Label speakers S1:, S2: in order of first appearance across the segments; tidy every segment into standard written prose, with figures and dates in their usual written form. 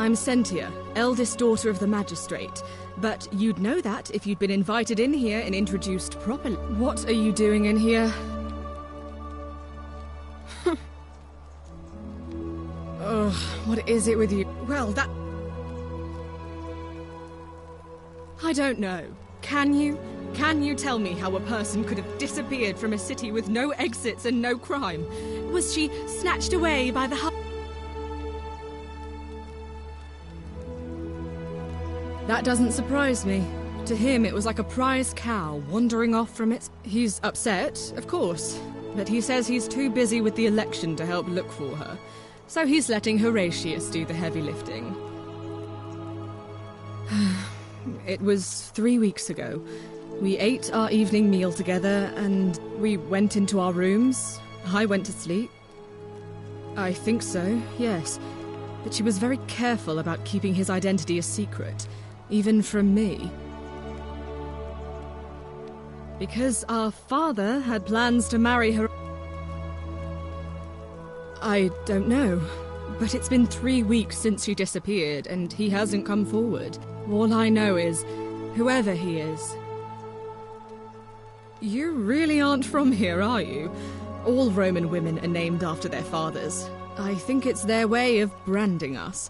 S1: I'm Sentia, eldest daughter of the magistrate. But you'd know that if you'd been invited in here and introduced properly. What are you doing in here? Ugh, what is it with you? Well, that... I don't know. Can you? Can you tell me how a person could have disappeared from a city with no exits and no crime? Was she snatched away by the... That doesn't surprise me. To him, it was like a prize cow wandering off from its... He's upset, of course, but he says he's too busy with the election to help look for her. So he's letting Horatius do the heavy lifting. It was 3 weeks ago. We ate our evening meal together and we went into our rooms. I went to sleep. I think so, yes. But she was very careful about keeping his identity a secret, even from me. Because our father had plans to marry her... I don't know, but it's been 3 weeks since she disappeared and he hasn't come forward. All I know is, whoever he is... You really aren't from here, are you? All Roman women are named after their fathers. I think it's their way of branding us.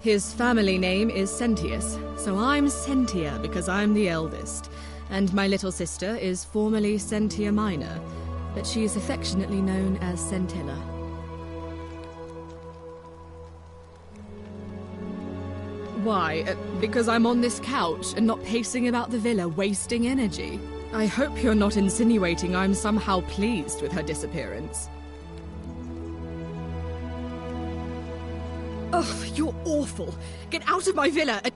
S1: His family name is Sentius, so I'm Sentia because I'm the eldest. And my little sister is formerly Sentia Minor, but she's affectionately known as Sentilla. Why? Because I'm on this couch and not pacing about the villa, wasting energy? I hope you're not insinuating I'm somehow pleased with her disappearance. Ugh, you're awful. Get out of my villa and...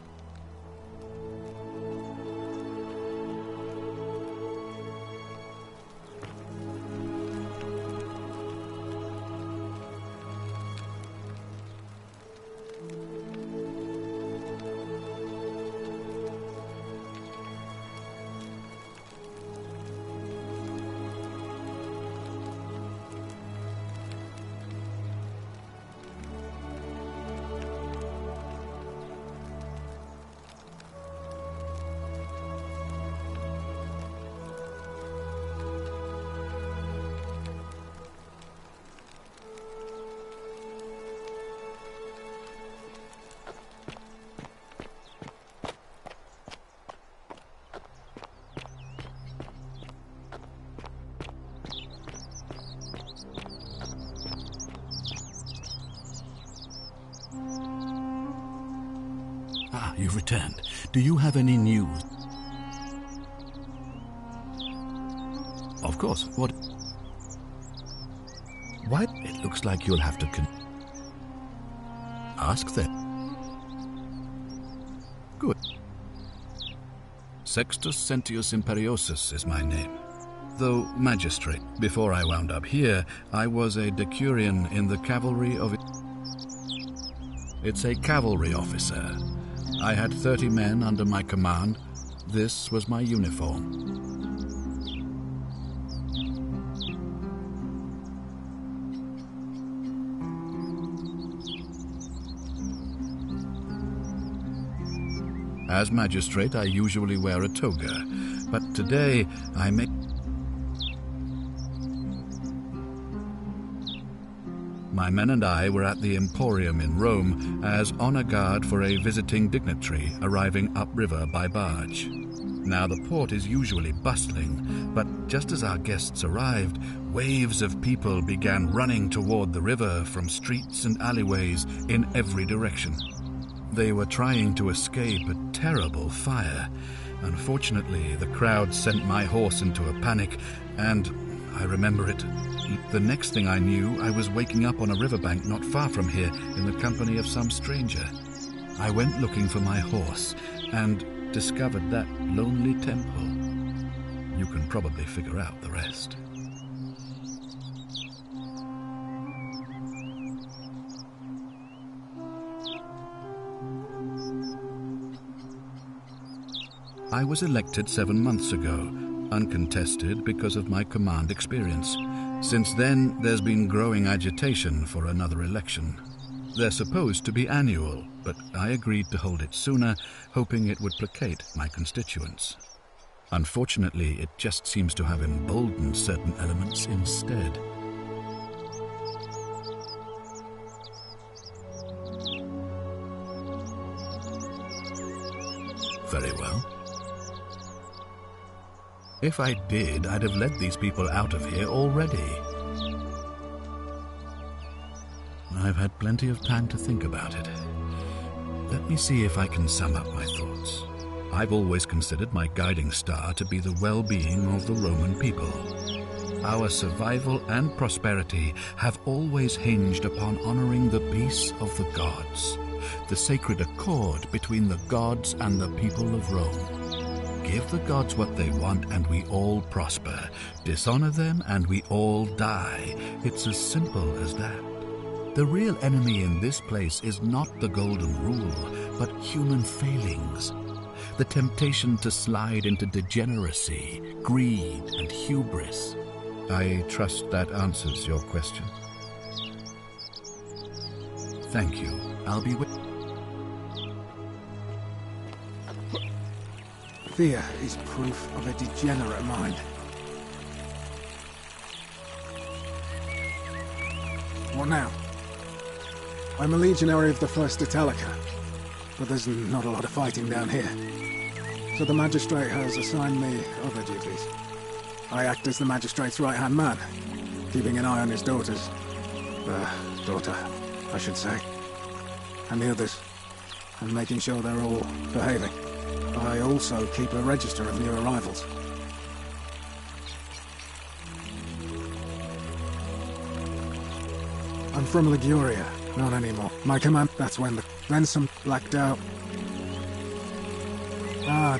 S2: Ah, you've returned. Do you have any news? Of course. What? Why? It looks like you'll have to ask them. Good. Sextus Sentius Imperiosus is my name. Though magistrate, before I wound up here, I was a decurion in the cavalry of... It's a cavalry officer. I had 30 men under my command. This was my uniform. As magistrate, I usually wear a toga, but today I may... My men and I were at the Emporium in Rome as honor guard for a visiting dignitary arriving upriver by barge. Now the port is usually bustling, but just as our guests arrived, waves of people began running toward the river from streets and alleyways in every direction. They were trying to escape a terrible fire. Unfortunately, the crowd sent my horse into a panic, and I remember it. The next thing I knew, I was waking up on a riverbank not far from here in the company of some stranger. I went looking for my horse and discovered that lonely temple. You can probably figure out the rest. I was elected 7 months ago, uncontested because of my command experience. Since then, there's been growing agitation for another election. They're supposed to be annual, but I agreed to hold it sooner, hoping it would placate my constituents. Unfortunately, it just seems to have emboldened certain elements instead. Very well. If I did, I'd have led these people out of here already. I've had plenty of time to think about it. Let me see if I can sum up my thoughts. I've always considered my guiding star to be the well-being of the Roman people. Our survival and prosperity have always hinged upon honoring the peace of the gods, the sacred accord between the gods and the people of Rome. Give the gods what they want and we all prosper. Dishonor them and we all die. It's as simple as that. The real enemy in this place is not the golden rule, but human failings. The temptation to slide into degeneracy, greed, and hubris. I trust that answers your question. Thank you. I'll be with...
S3: Fear is proof of a degenerate mind. What now? I'm a legionary of the 1st Italica, but there's not a lot of fighting down here. So the magistrate has assigned me other duties. I act as the magistrate's right-hand man, keeping an eye on his daughters. Daughter, I should say. And the others, and making sure they're all behaving. I also keep a register of new arrivals. I'm from Liguria. Not anymore. My command, that's when then some blacked out.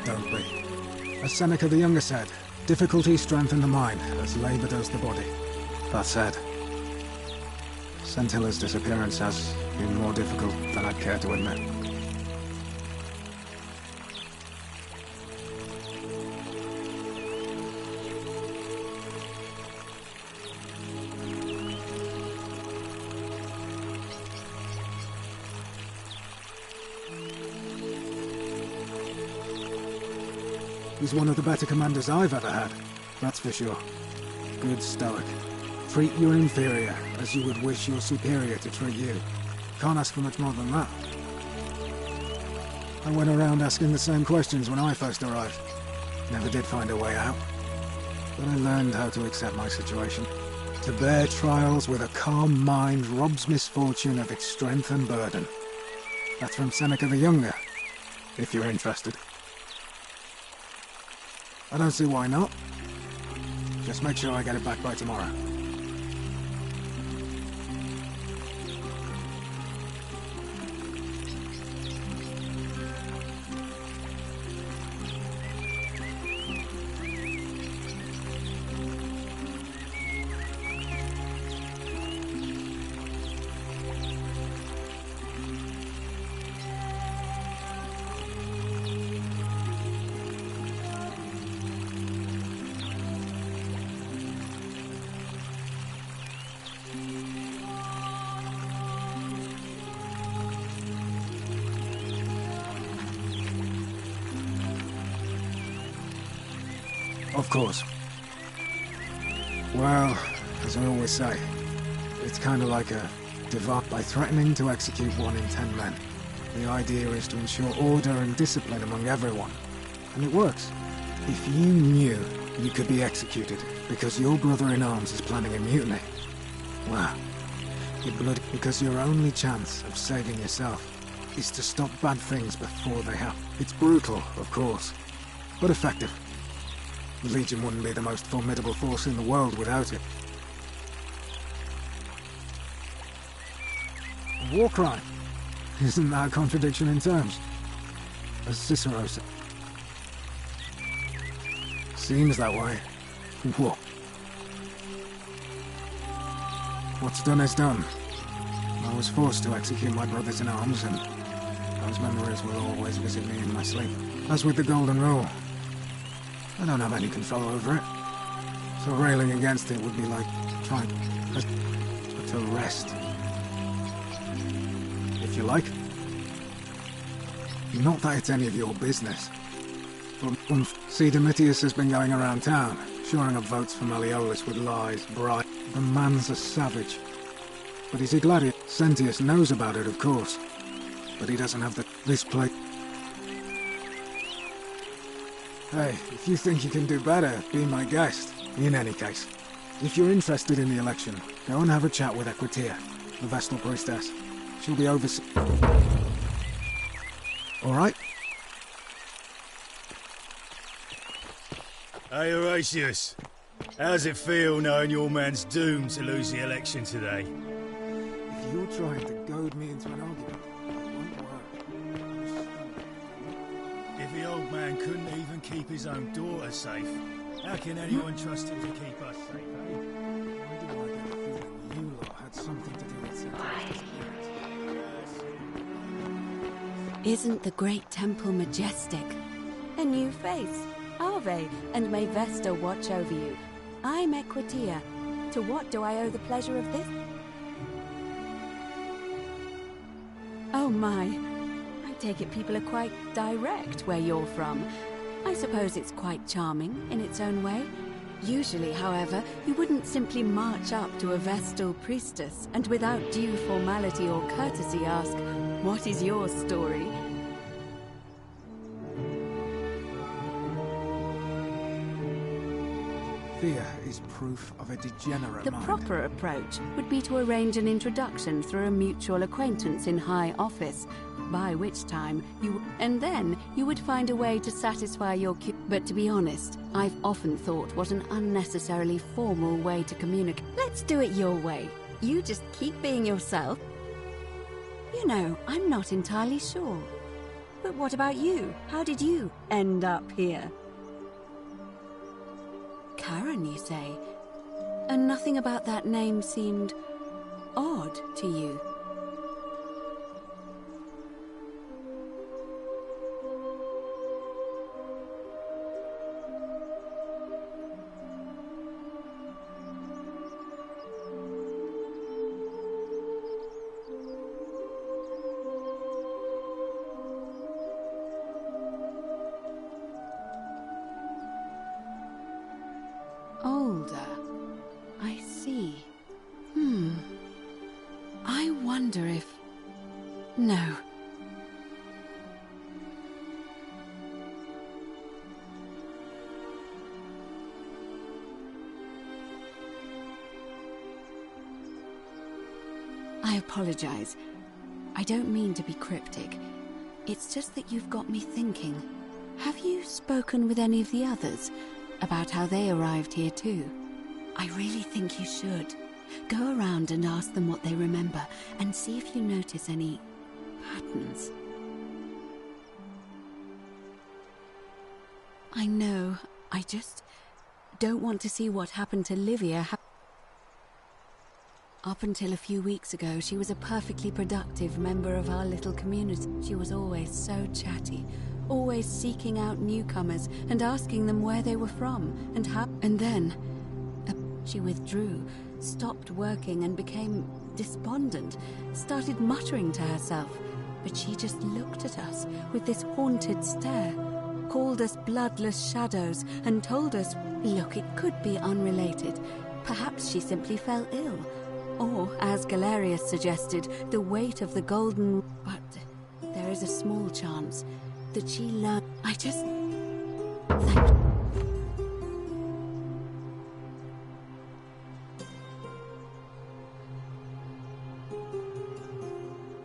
S3: Don't be. As Seneca the Younger said, difficulty strengthens the mind, as labor does the body. That said, Scintilla's disappearance has been more difficult than I'd care to admit. He's one of the better commanders I've ever had, that's for sure. Good stoic. Treat your inferior as you would wish your superior to treat you. Can't ask for much more than that. I went around asking the same questions when I first arrived. Never did find a way out. But I learned how to accept my situation. To bear trials with a calm mind robs misfortune of its strength and burden. That's from Seneca the Younger, if you're interested. I don't see why not. Just make sure I get it back by tomorrow. Of course. Well, as I always say, it's kind of like a divide. By threatening to execute 1 in 10 men, the idea is to ensure order and discipline among everyone. And it works. If you knew you could be executed because your brother-in-arms is planning a mutiny, well, your blood, because your only chance of saving yourself is to stop bad things before they happen. It's brutal, of course, but effective. The Legion wouldn't be the most formidable force in the world without it. A war crime? Isn't that a contradiction in terms? As Cicero said. Seems that way. What? What's done is done. I was forced to execute my brothers in arms, and those memories will always visit me in my sleep. As with the Golden Rule, I don't have any control over it. So railing against it would be like trying to rest. if you like. Not that it's any of your business. But see, Domitius has been going around town, shoring up votes for Malleolus with lies, bribes. The man's a savage. But he's a gladiator. Sentius knows about it, of course. But he doesn't have this place. Hey, if you think you can do better, be my guest. In any case, if you're interested in the election, go and have a chat with Equitia, the Vestal Priestess. She'll be overseeing. Alright?
S4: Hey, Horatius. How's it feel knowing your man's doomed to lose the election today?
S3: If you're trying to goad me into an argument, it won't work.
S4: If the old man couldn't even keep his own daughter safe, how can anyone trust him to keep us safe, eh?
S3: Why do I get the feeling you lot had something to do with Sentius' disappearance?
S5: Isn't the great temple majestic? A new face. Ave, and may Vesta watch over you. I'm Equitia. To what do I owe the pleasure of this? Oh my. I take it people are quite direct where you're from. I suppose it's quite charming in its own way. Usually, however, you wouldn't simply march up to a Vestal priestess and without due formality or courtesy ask, "What is your story?"
S3: Fear is proof of a degenerate
S5: The
S3: mind.
S5: proper approach would be to arrange an introduction through a mutual acquaintance in high office, by which time and then you would find a way to satisfy your But to be honest, I've often thought what an unnecessarily formal way to communicate. Let's do it your way. You just keep being yourself. You know, I'm not entirely sure. But what about you? How did you end up here? Karen, you say? And nothing about that name seemed odd to you? Older. I see. I wonder if... No. I apologize. I don't mean to be cryptic. It's just that you've got me thinking. Have you spoken with any of the others about how they arrived here too? I really think you should. Go around and ask them what they remember and see if you notice any patterns. I know, I just don't want to see what happened to Livia. Up until a few weeks ago, she was a perfectly productive member of our little community. She was always so chatty, always seeking out newcomers and asking them where they were from and how. And then she withdrew, stopped working and became despondent, started muttering to herself. But she just looked at us with this haunted stare, called us bloodless shadows and told us, look, it could be unrelated. Perhaps she simply fell ill. Or, as Galerius suggested, the weight of the golden... But there is a small chance that she learned... I just... Thank...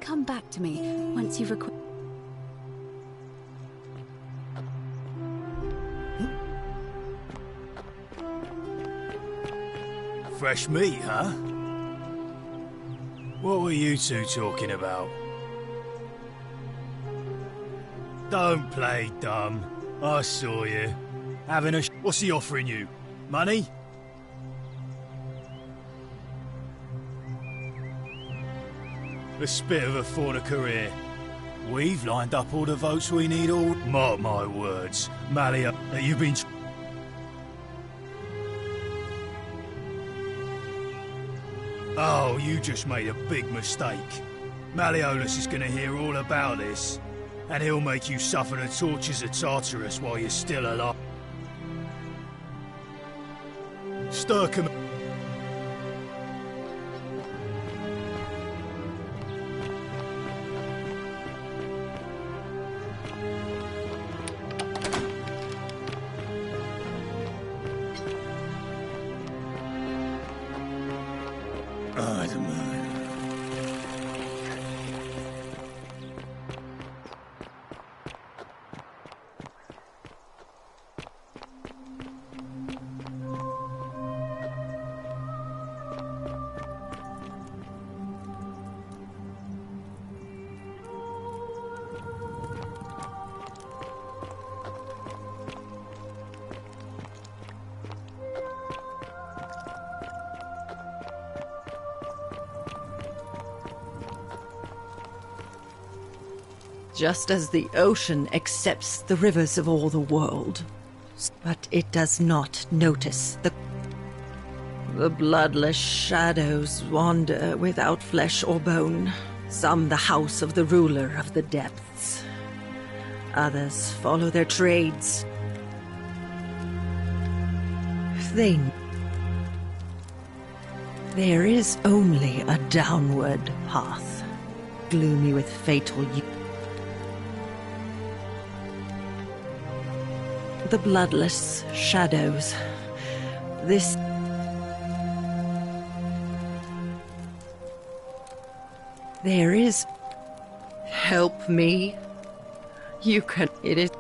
S5: Come back to me once you've acquired...
S4: Fresh meat, huh? What were you two talking about? Don't play dumb. I saw you. Having a What's he offering you? Money? A spit of a for the career. We've lined up all the votes we need all... Mark my words. Malia, you've been... Oh, you just made a big mistake. Malleolus is gonna hear all about this, and he'll make you suffer the tortures of Tartarus while you're still alive. Sturcum.
S6: Just as the ocean accepts the rivers of all the world, but it does not notice the bloodless shadows wander without flesh or bone. Some the house of the ruler of the depths. Others follow their trades. There is only a downward path, gloomy with fatal the bloodless shadows. There is... Help me. You can... It is...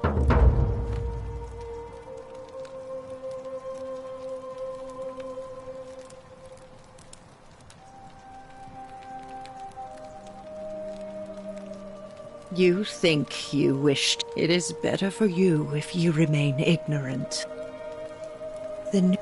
S6: You think you wished. It is better for you if you remain ignorant. The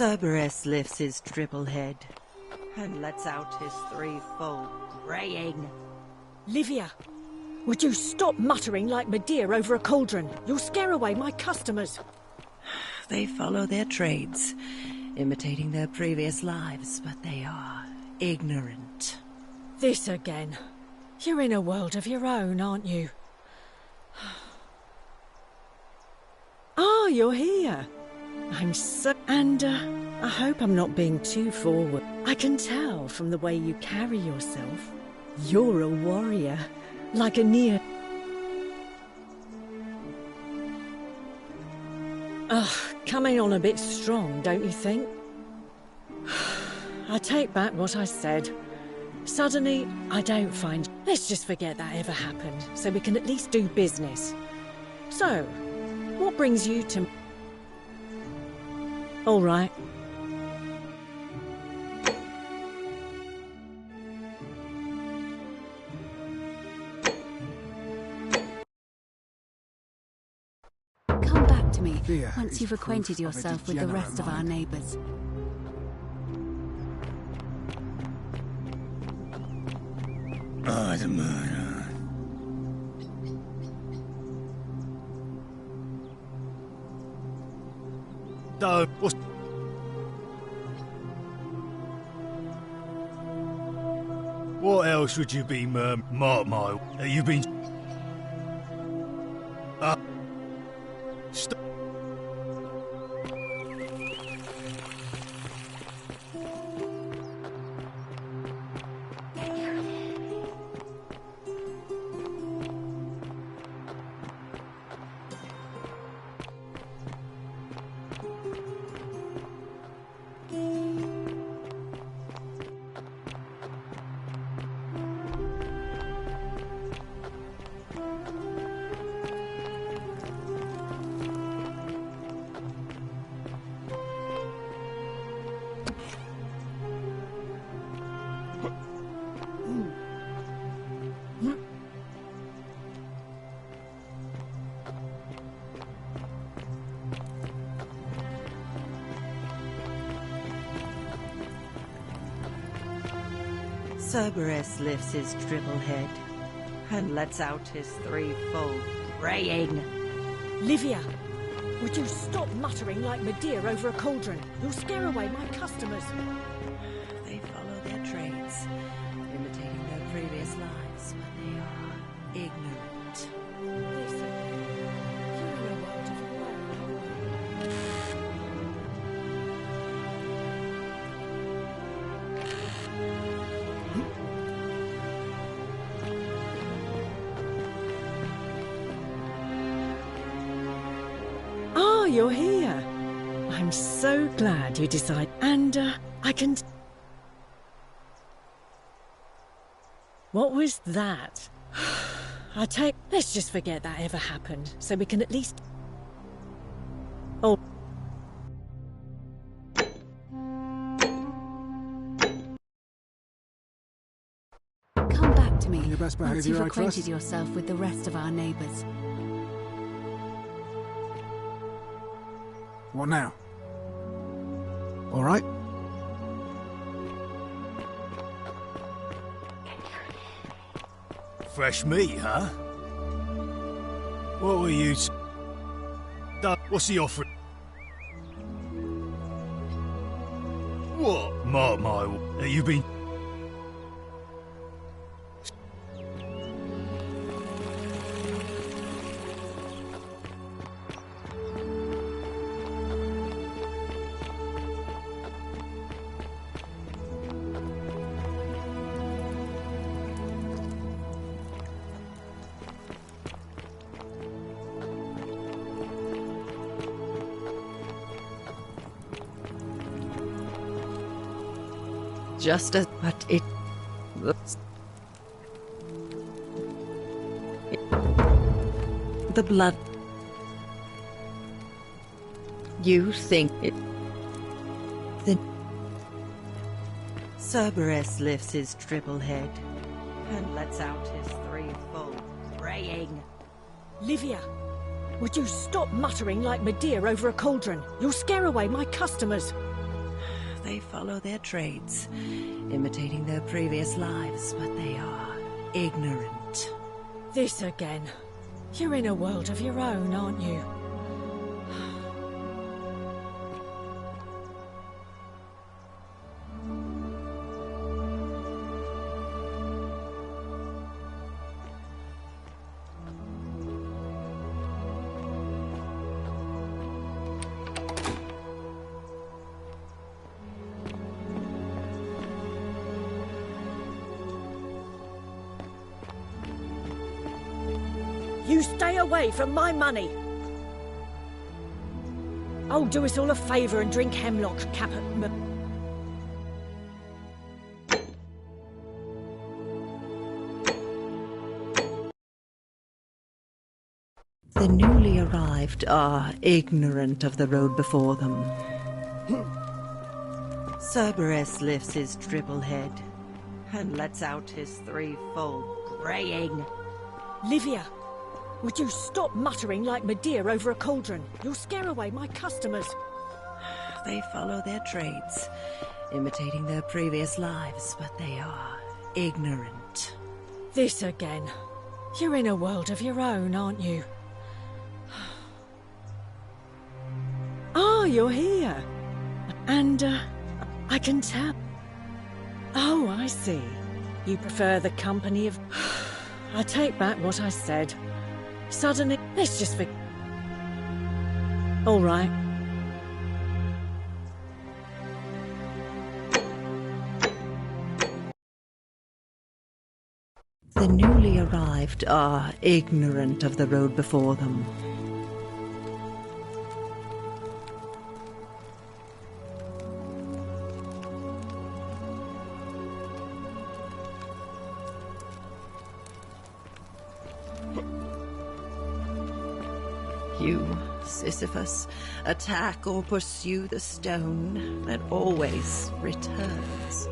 S6: Cerberus lifts his triple head and lets out his threefold braying.
S7: Livia, would you stop muttering like Medea over a cauldron? You'll scare away my customers.
S6: They follow their trades, imitating their previous lives, but they are ignorant.
S7: This again. You're in a world of your own, aren't you? Ah, you're here. I'm so... And, I hope I'm not being too forward. I can tell from the way you carry yourself. You're a warrior, like a near... Ugh, coming on a bit strong, don't you think? I take back what I said. Suddenly, I don't find... Let's just forget that ever happened, so we can at least do business. So, what brings you to... All right.
S5: Come back to me
S3: Fear
S5: once
S3: is
S5: you've acquainted
S3: proof of a
S5: yourself with the
S3: degenerate
S5: rest of our
S3: mind.
S5: neighbours.
S4: Ah, the murder. No, what's... What else would you be, Mark my... You've been... Stop.
S6: Cerberus lifts his triple head and lets out his threefold braying.
S7: Livia, would you stop muttering like Medea over a cauldron? You'll scare away my customers.
S6: They follow their trades, imitating their previous lives, but they are ignorant.
S7: Listen, you're in a world of your own. Ah, you're here. I'm so glad you decided. And, I can... What was that? Let's just forget that ever happened, so we can at least... Oh.
S5: Come back to me
S3: Your best
S5: once
S3: behaviour,
S5: you've
S3: I
S5: acquainted
S3: trust.
S5: yourself with the rest of our neighbours.
S3: What now? All right?
S4: Fresh meat, huh? What were you... What's the offer? What? My... You've been...
S6: Just as... But it... The blood... You think it... Then... Cerberus lifts his triple head and lets out his threefold braying.
S7: Livia, would you stop muttering like Medea over a cauldron? You'll scare away my customers.
S6: They follow their trades, imitating their previous lives, but they are ignorant.
S7: This again. You're in a world of your own, aren't you? You stay away from my money! Oh, do us all a favour and drink hemlock, Captain.
S6: The newly arrived are ignorant of the road before them. Cerberus lifts his triple head and lets out his threefold braying.
S7: Livia, would you stop muttering like Medea over a cauldron? You'll scare away my customers.
S6: They follow their trades, imitating their previous lives, but they are ignorant.
S7: This again. You're in a world of your own, aren't you? Ah, you're here. And, I can tell. Oh, I see. You prefer the company of... I take back what I said. Suddenly, let's just forget. All right.
S6: The newly arrived are ignorant of the road before them. You, Sisyphus, attack or pursue the stone that always returns.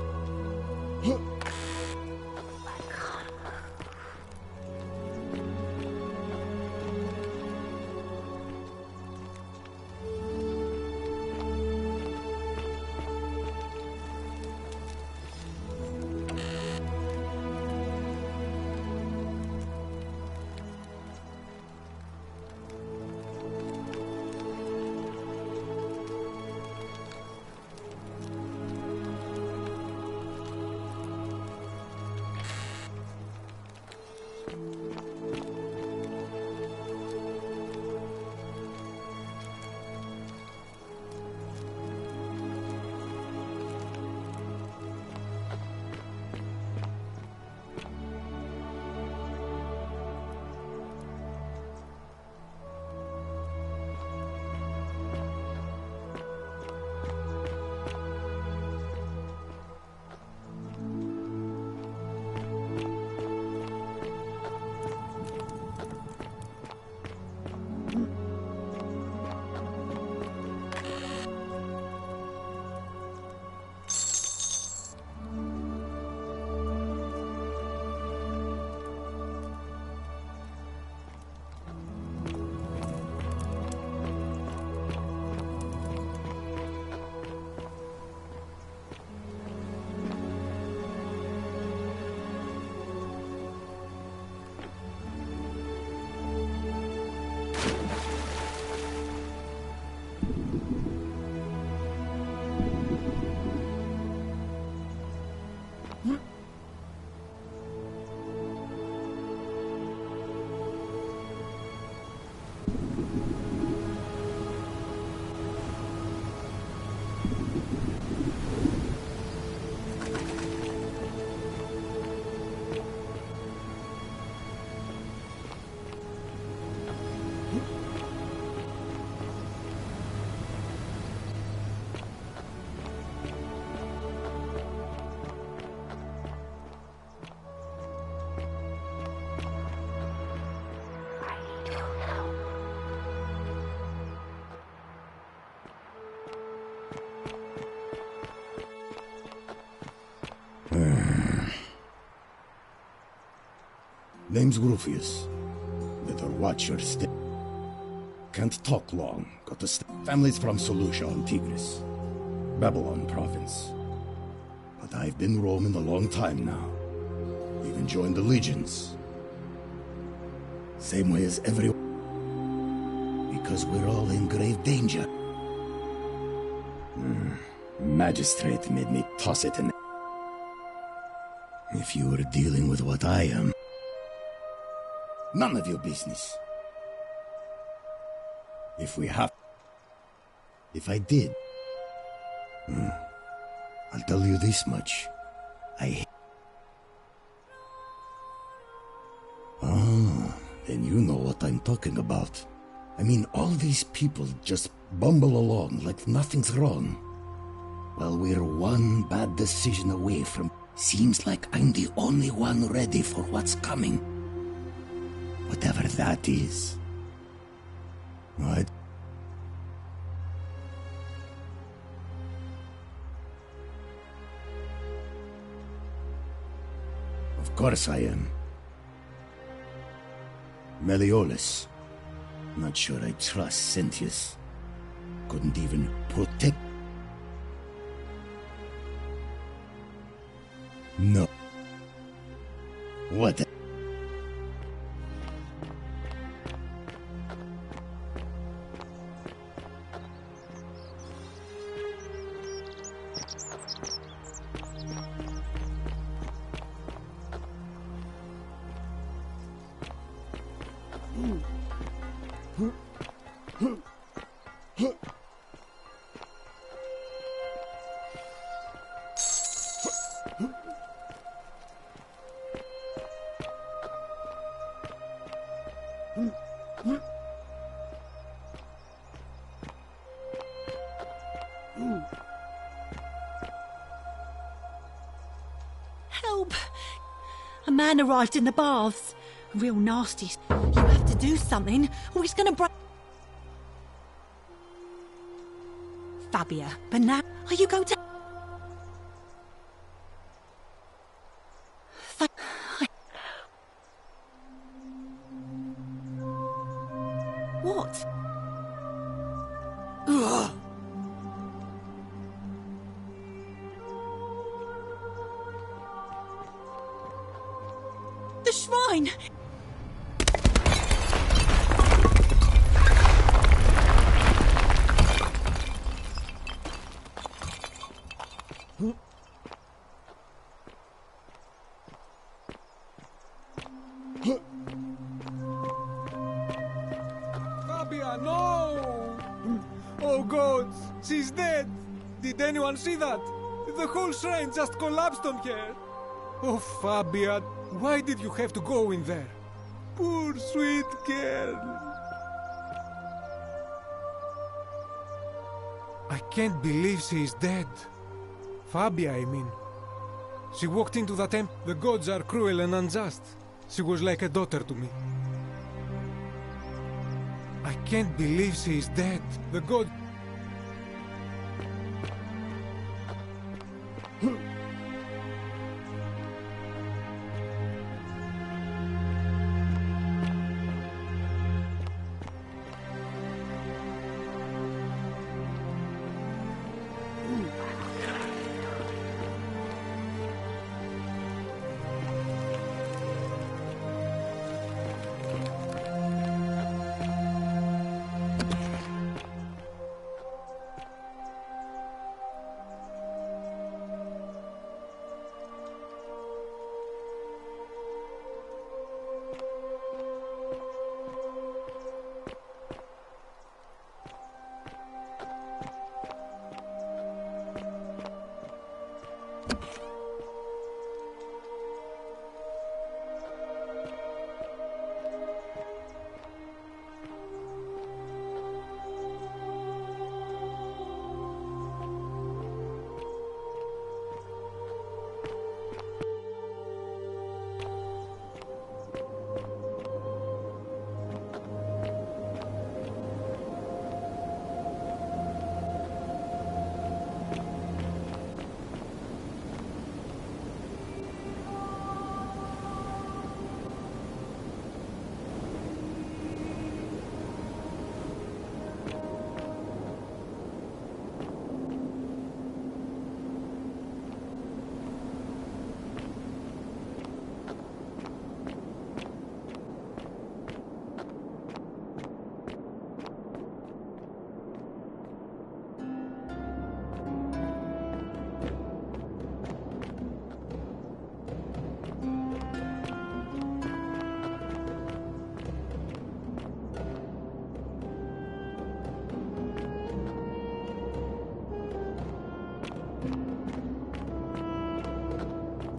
S8: Name's Rufius. Better watch your step. Can't talk long. Got to families from Seleucia on Tigris. Babylon province. But I've been roaming a long time now. Even joined the legions. Same way as everyone. Because we're all in grave danger. Magistrate made me toss it in. If you were dealing with what I am, none of your business. If I did, I'll tell you this much. Then you know what I'm talking about. I mean, all these people just bumble along like nothing's wrong. Well, we're one bad decision away from... Seems like I'm the only one ready for what's coming. Whatever that is. Right? Of course I am. Meliodas. Not sure I trust Sentius. Couldn't even protect... No. What?
S9: Help! A man arrived in the baths. Real nasty. You have to do something, or he's gonna break... Fabia, but now... Are you going to... What? Ugh. The shrine!
S3: Fabia, no! Oh gods, she's dead! Did anyone see that? The whole shrine just collapsed on her! Oh, Fabia, why did you have to go in there? Poor sweet girl! I can't believe she is dead. Fabia, I mean. She walked into the temple. The gods are cruel and unjust. She was like a daughter to me. I can't believe she is dead. The god...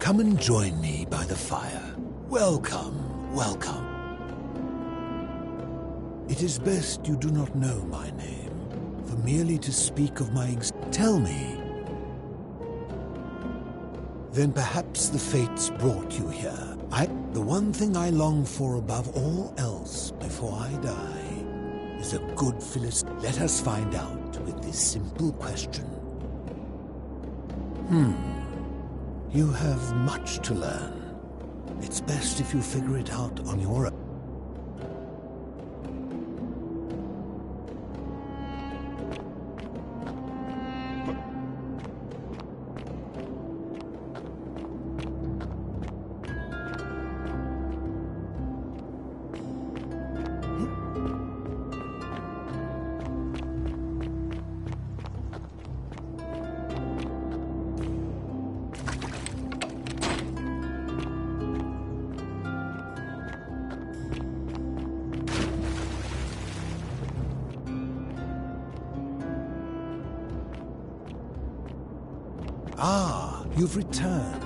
S10: Come and join me by the fire. Welcome, welcome. It is best you do not know my name, for merely to speak of my tell me. Then perhaps the fates brought you here. The one thing I long for above all else before I die is a good Philistine. Let us find out with this simple question. You have much to learn. It's best if you figure it out on your own. Ah, you've returned.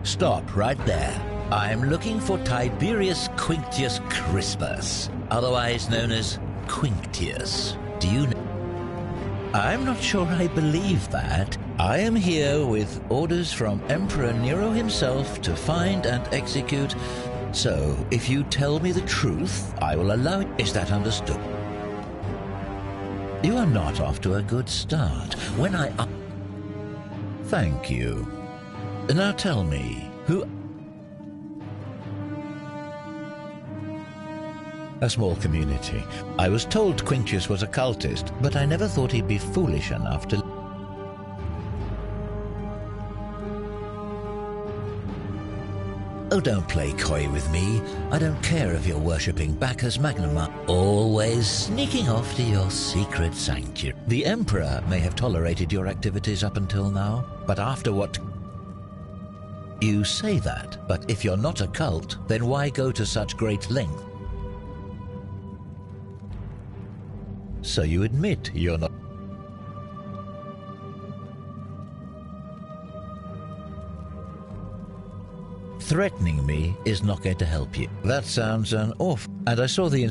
S11: Stop right there. I'm looking for Tiberius Quinctius Crispus, otherwise known as Quinctius. Do you know? I'm not sure I believe that. I am here with orders from Emperor Nero himself to find and execute. So, if you tell me the truth, I will allow it. Is that understood? You are not off to a good start. When I... Thank you. Now tell me, who... A small community. I was told Quinctius was a cultist, but I never thought he'd be foolish enough to... Oh, don't play coy with me. I don't care if you're worshipping Bacchus Magnum. Always sneaking off to your secret sanctuary. The Emperor may have tolerated your activities up until now, but after what... You say that, but if you're not a cult, then why go to such great length? So you admit you're not... Threatening me is not going to help you. That sounds an awful... And I saw the...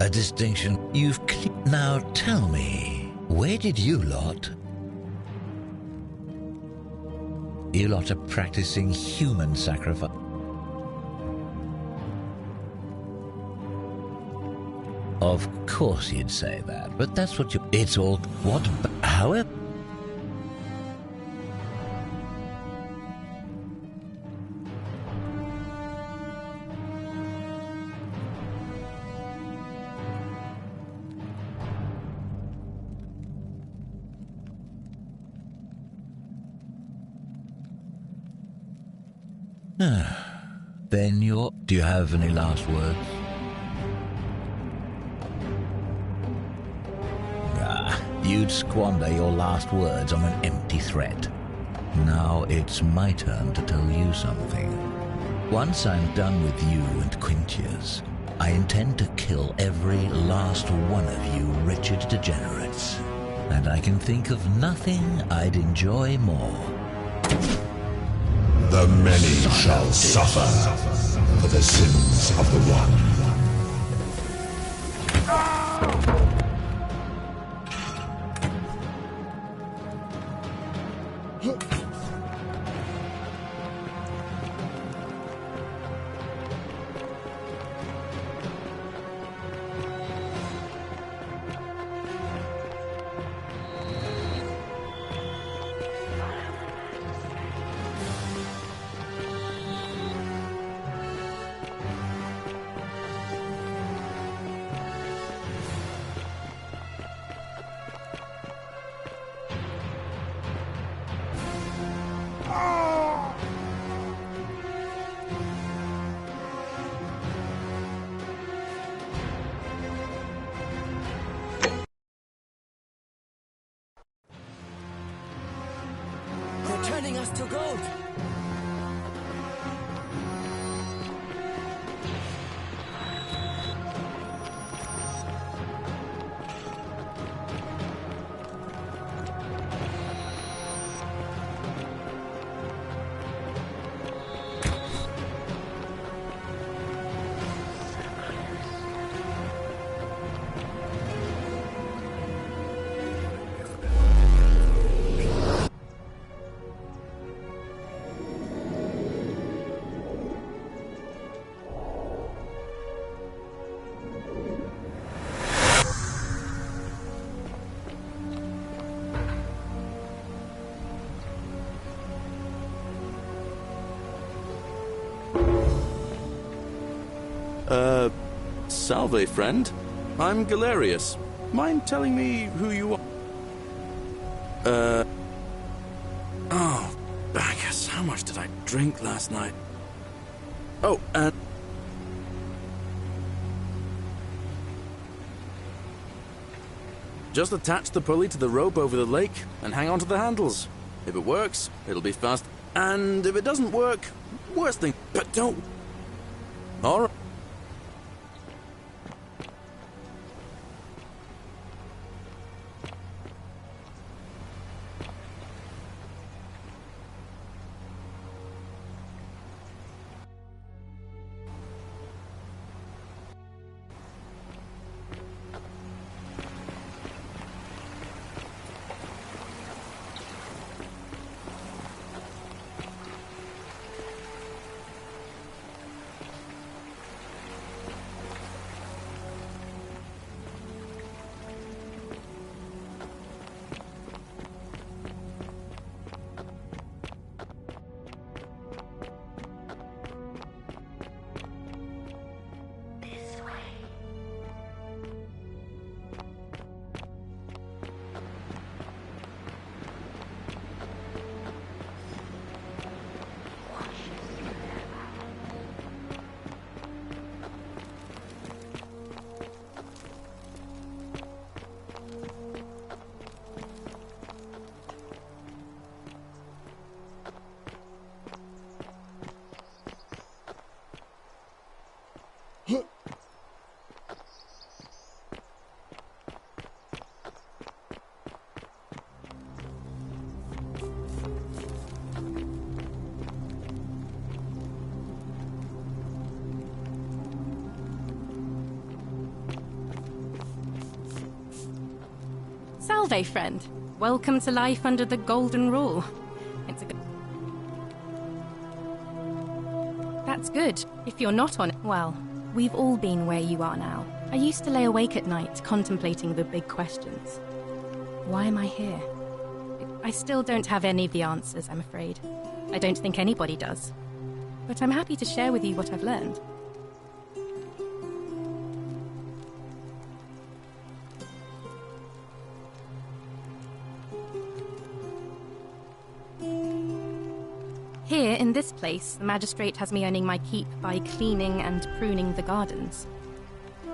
S11: A distinction you've... Now tell me, where did you lot... You lot are practicing human sacrifice. Of course you'd say that, but that's what you... It's all... What... However... Then you're... Do you have any last words? You'd squander your last words on an empty threat. Now it's my turn to tell you something. Once I'm done with you and Quinctius, I intend to kill every last one of you wretched degenerates. And I can think of nothing I'd enjoy more.
S12: The many shall suffer for the sins of the one.
S13: Salve, friend. I'm Galerius. Mind telling me who you are? Oh, Bacchus, how much did I drink last night? Oh, and... just attach the pulley to the rope over the lake and hang on to the handles. If it works, it'll be fast. And if it doesn't work, worst thing, but don't... Alright.
S14: Salve, friend. Welcome to life under the Golden Rule. It's a good... That's good. If you're not on it, well, we've all been where you are now. I used to lay awake at night contemplating the big questions. Why am I here? I still don't have any of the answers, I'm afraid. I don't think anybody does. But I'm happy to share with you what I've learned. Here, in this place, the magistrate has me earning my keep by cleaning and pruning the gardens.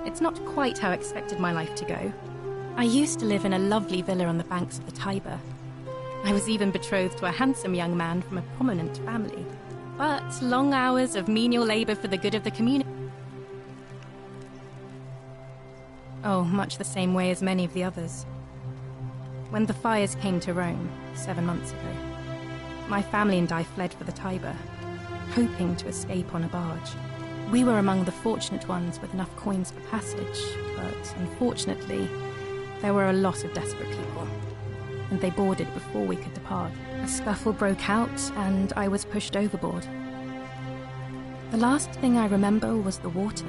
S14: It's not quite how I expected my life to go. I used to live in a lovely villa on the banks of the Tiber. I was even betrothed to a handsome young man from a prominent family. But long hours of menial labor for the good of the community... Oh, much the same way as many of the others. When the fires came to Rome, 7 months ago, my family and I fled for the Tiber, hoping to escape on a barge. We were among the fortunate ones with enough coins for passage, but unfortunately, there were a lot of desperate people, and they boarded before we could depart. A scuffle broke out, and I was pushed overboard. The last thing I remember was the water,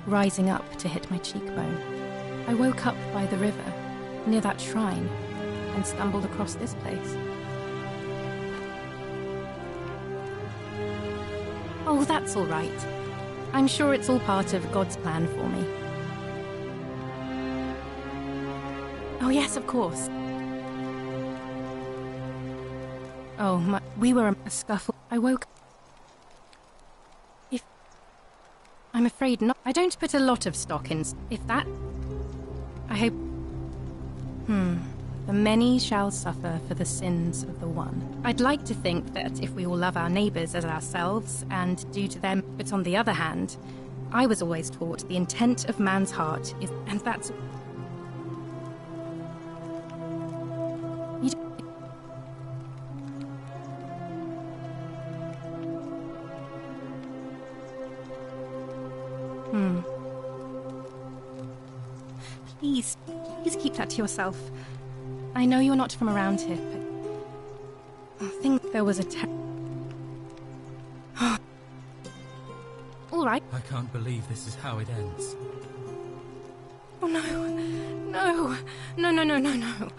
S14: rising up to hit my cheekbone. I woke up by the river, near that shrine, and stumbled across this place. Oh, that's all right. I'm sure it's all part of God's plan for me. Oh, yes, of course. Oh, we were a scuffle. I woke... I'm afraid not. I don't put a lot of stock in... If that... I hope... The many shall suffer for the sins of the one. I'd like to think that if we all love our neighbours as ourselves and do to them, but on the other hand, I was always taught the intent of man's heart is, and that's... Please keep that to yourself. I know you're not from around here, but I think there was a All right.
S15: I can't believe this is how it ends.
S14: Oh no. No.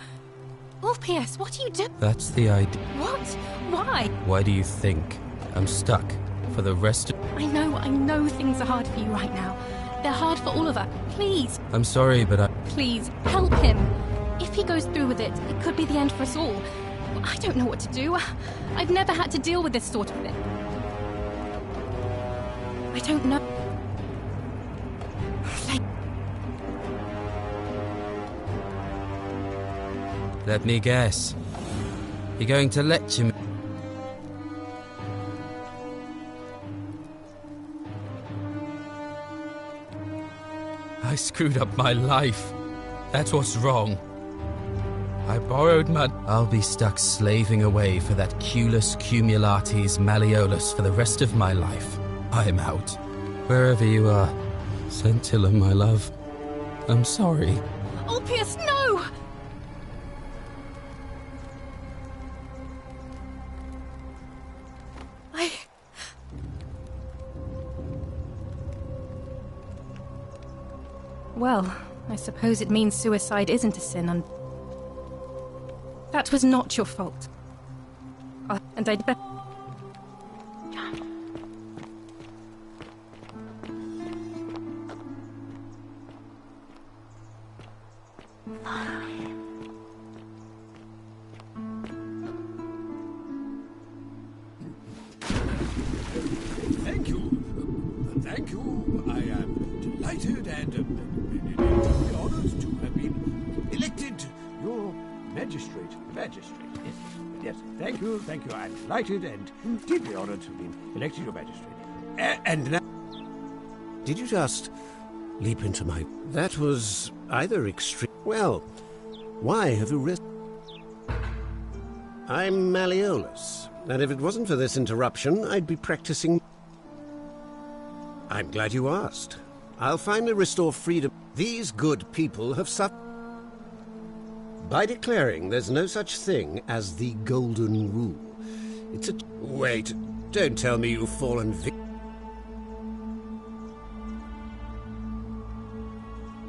S14: Ulpius, what are you doing?
S15: That's the idea.
S14: What? Why?
S15: Why do you think? I'm stuck. for the rest of...
S14: I know things are hard for you right now. They're hard for all of us. Please,
S15: I'm sorry, but I...
S14: please, help him. If he goes through with it, it could be the end for us all. I don't know what to do. I've never had to deal with this sort of thing. I don't know.
S15: Let me guess. You're going to lecture me? I screwed up my life. That's what's wrong. I borrowed money. I'll be stuck slaving away for that Culus Cumulatis Malleolus for the rest of my life. I'm out. Wherever you are, Scintilla, my love, I'm sorry.
S14: Ulpius, no! Well, I suppose it means suicide isn't a sin, and that was not your fault. And I'd bet...
S10: Thank you. Thank you. I am delighted and honored to have been elected your magistrate. Yes, thank you. I'm delighted and deeply honored to have been elected your magistrate. And now... Did you just leap into my... That was either extreme... Well, why have you risked... I'm Malleolus, and if it wasn't for this interruption, I'd be practicing... I'm glad you asked. I'll finally restore freedom. These good people have suffered by declaring there's no such thing as the Golden Rule. It's a... Wait, don't tell me you've fallen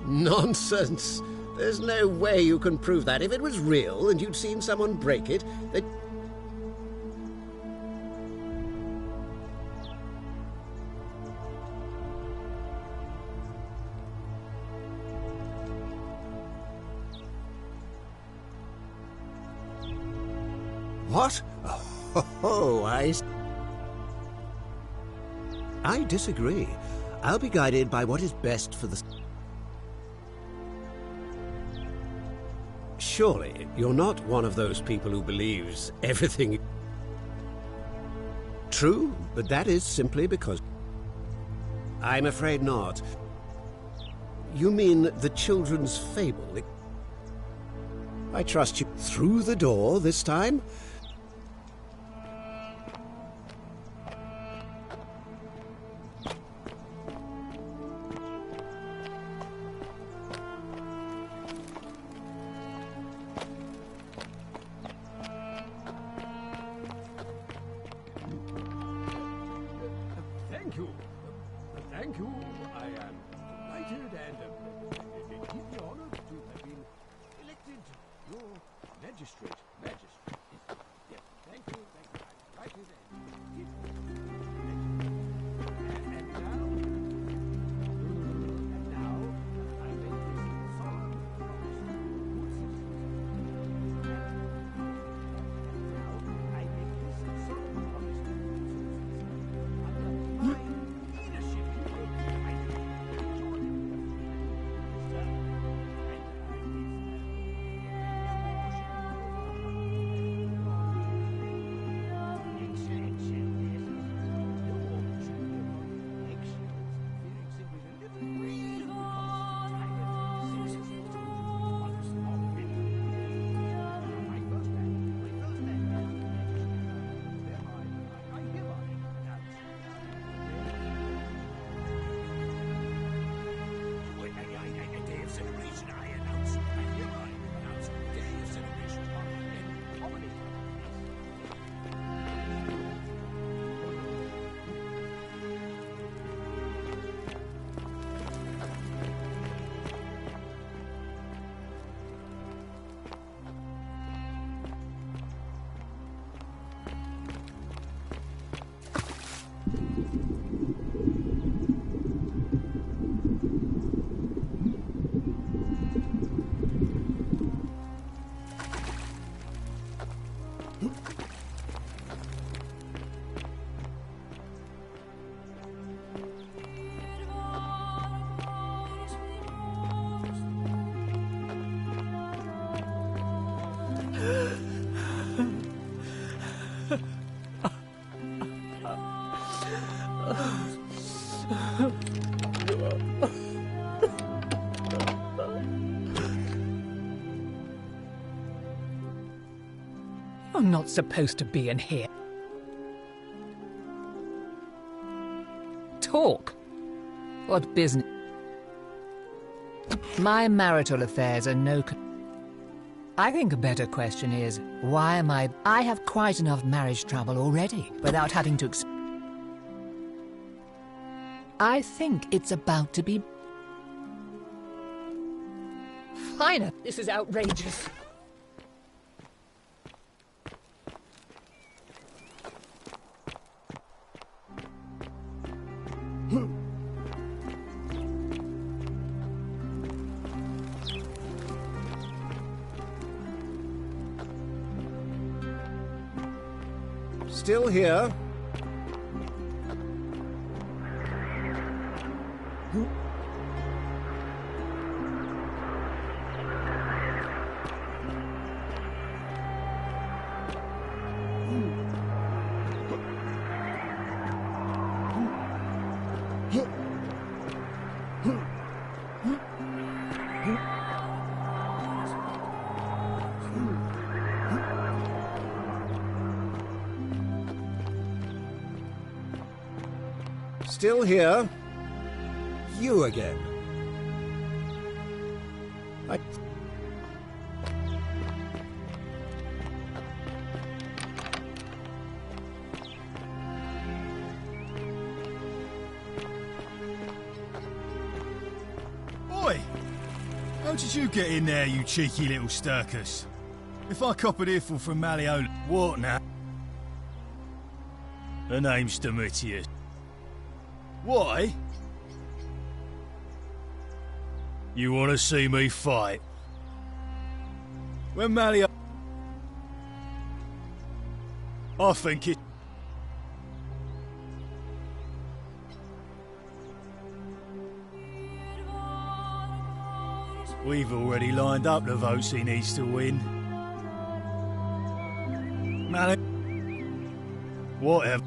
S10: Nonsense! There's no way you can prove that. If it was real and you'd seen someone break it, then... What? Oh, I disagree. I'll be guided by what is best for the... Surely, you're not one of those people who believes everything... True, but that is simply because... I'm afraid not. You mean the children's fable? I trust you through the door this time? Thank you. I am delighted and deeply honored to have been elected your magistrate. Yes, thank you. I'm delighted and now, I make this solemn
S16: You're not supposed to be in here. Talk. What business? My marital affairs are no... I think a better question is, why am I... I have quite enough marriage trouble already, without having to... I think it's about to be... Fine. This is outrageous.
S10: Still here? Still here? You again.
S4: Oi! How did you get in there, you cheeky little stirkus? If I cop an earful from Malleola... What now? Her name's Domitius. Why? You want to see me fight? When Malleola... I think it... We've already lined up the votes he needs to win. Malleola... Whatever.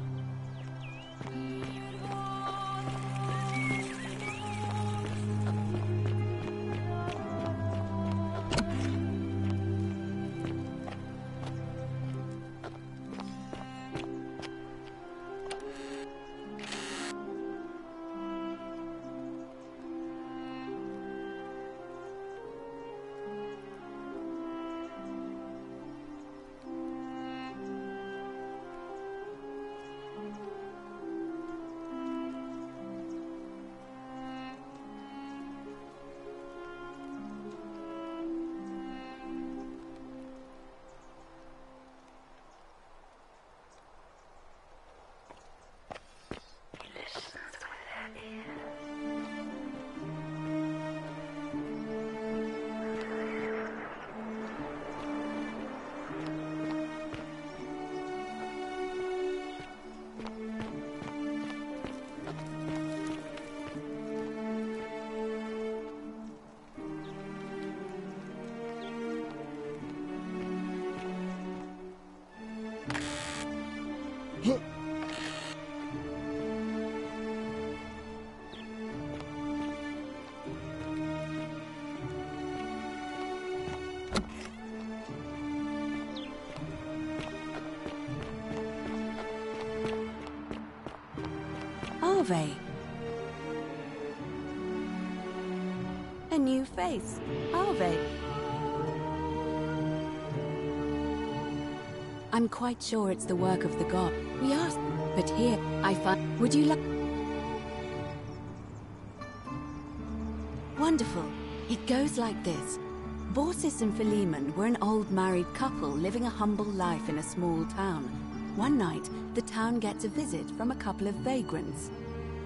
S5: Arve. A new face. Arve. I'm quite sure it's the work of the god. We asked, but here, I find... Would you like... Wonderful. It goes like this. Baucis and Philemon were an old married couple living a humble life in a small town. One night, the town gets a visit from a couple of vagrants.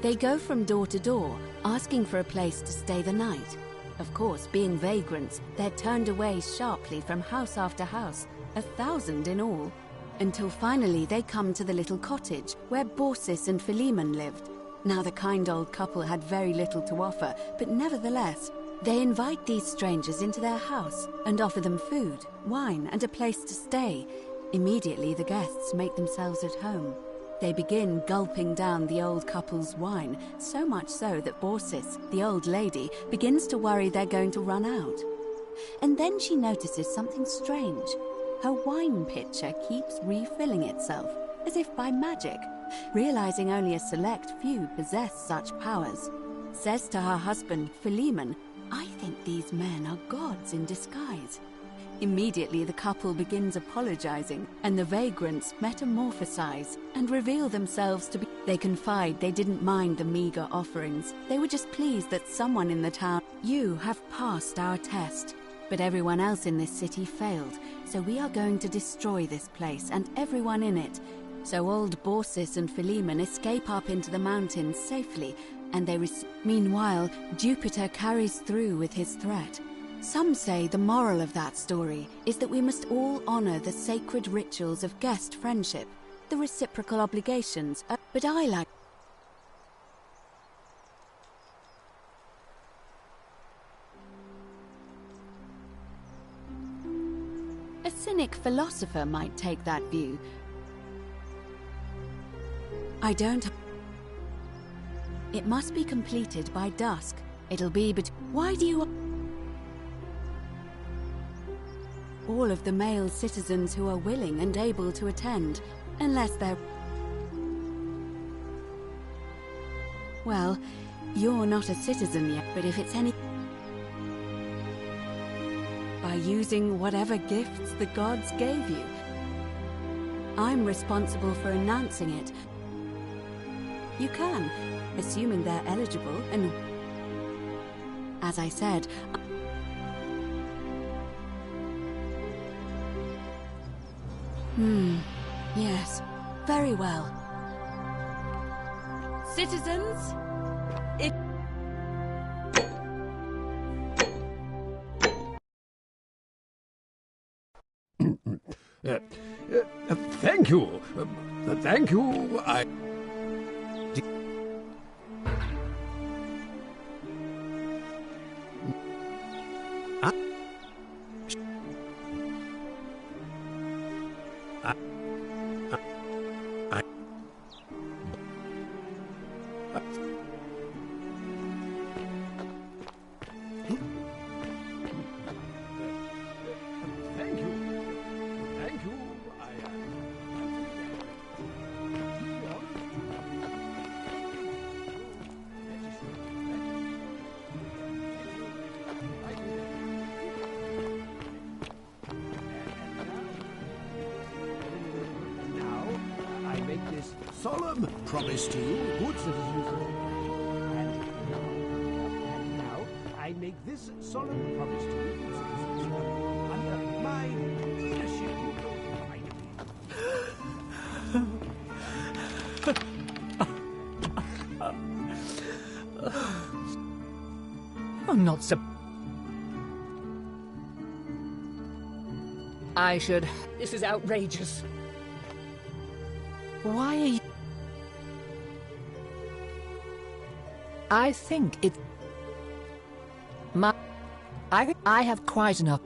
S5: They go from door to door, asking for a place to stay the night. Of course, being vagrants, they're turned away sharply from house after house, 1,000 in all, until finally they come to the little cottage where Baucis and Philemon lived. Now the kind old couple had very little to offer, but nevertheless, they invite these strangers into their house and offer them food, wine, and a place to stay. Immediately the guests make themselves at home. They begin gulping down the old couple's wine, so much so that Borsis, the old lady, begins to worry they're going to run out. And then she notices something strange. Her wine pitcher keeps refilling itself, as if by magic, realizing only a select few possess such powers. Says to her husband, Philemon, "I think these men are gods in disguise." Immediately the couple begins apologizing, and the vagrants metamorphosize and reveal themselves to be... They confide they didn't mind the meager offerings. They were just pleased that someone in the town... "You have passed our test, but everyone else in this city failed, so we are going to destroy this place and everyone in it." So old Borsis and Philemon escape up into the mountains safely, and they Meanwhile, Jupiter carries through with his threat. Some say the moral of that story is that we must all honor the sacred rituals of guest friendship, the reciprocal obligations, but I like... A cynic philosopher might take that view. I don't... It must be completed by dusk. It'll be Why do you... All of the male citizens who are willing and able to attend, unless they're... Well, you're not a citizen yet, but if it's any... By using whatever gifts the gods gave you. I'm responsible for announcing it. You can, assuming they're eligible, and... As I said... Yes. Very well. Citizens, it...
S17: Thank you. Thank you. Solemn promise to you, good citizens. And now, I make this solemn promise to you, good citizens, under my leadership.
S16: I'm not so... I should... This is outrageous. Why are you... I think it... I have quite enough...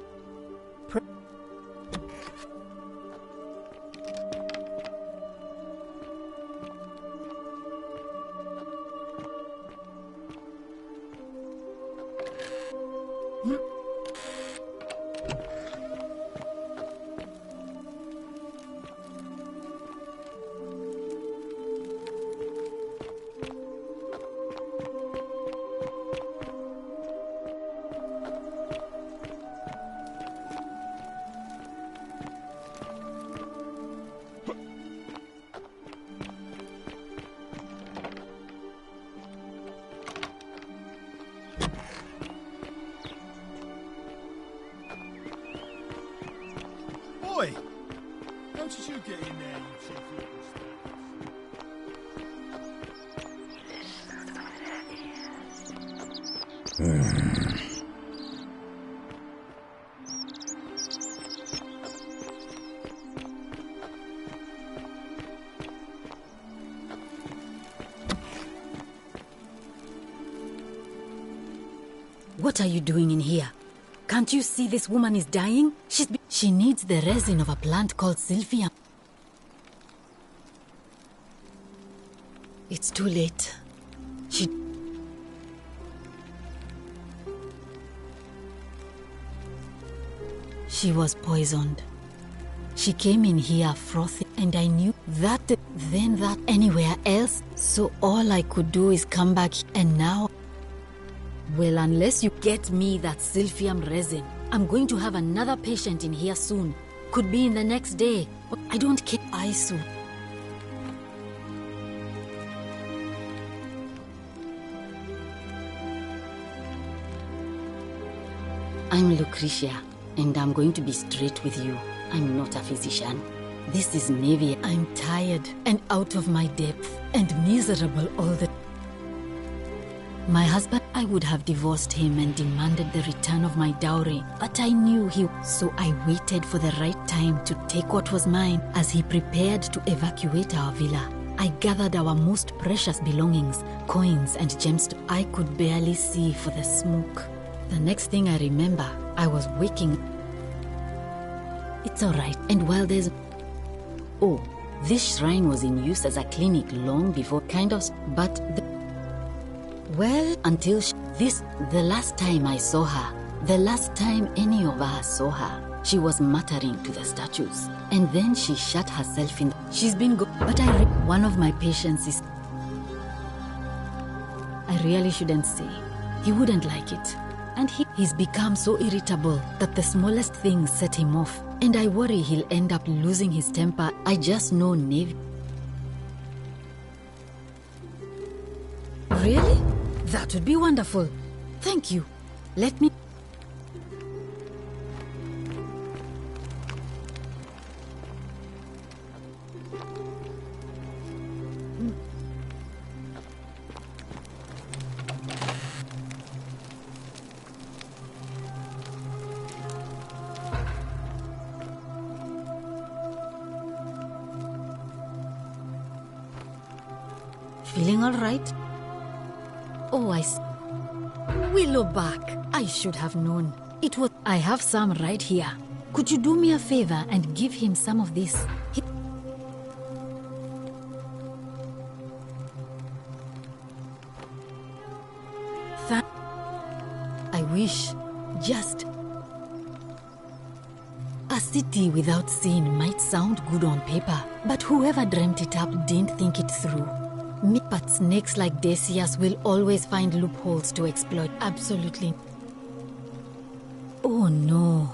S4: Oi! How did you get in there, you cheeky
S9: What are you doing in here? Can't you see this woman is dying? She needs the resin of a plant called Sylvia.
S18: It's too late. She was poisoned. She came in here frothy, and I knew that then that anywhere else. So all I could do is come back, and now... Well, unless you get me that silphium resin, I'm going to have another patient in here soon. Could be in the next day. I don't care. Aisu. I'm Lucretia, and I'm going to be straight with you. I'm not a physician. This is Navy. I'm tired and out of my depth and miserable all the... My husband, I would have divorced him and demanded the return of my dowry, but I knew he... So I waited for the right time to take what was mine as he prepared to evacuate our villa. I gathered our most precious belongings, coins and gemstones. I could barely see for the smoke. The next thing I remember, I was waking. It's alright, and while there's... Oh, this shrine was in use as a clinic long before, kind of, but well, until the last time I saw her, the last time any of us saw her, she was muttering to the statues, and then she shut herself in. She's been but one of my patients is... I really shouldn't say. He wouldn't like it. And he's become so irritable that the smallest things set him off. And I worry he'll end up losing his temper. I just know Navy. Really? That would be wonderful. Thank you. Let me... Feeling all right? Oh, Willowbark. I should have known. It was... I have some right here. Could you do me a favor and give him some of this? I wish. Just... A city without sin might sound good on paper, but whoever dreamt it up didn't think it through. But snakes like Decius will always find loopholes to exploit. Absolutely. Oh no.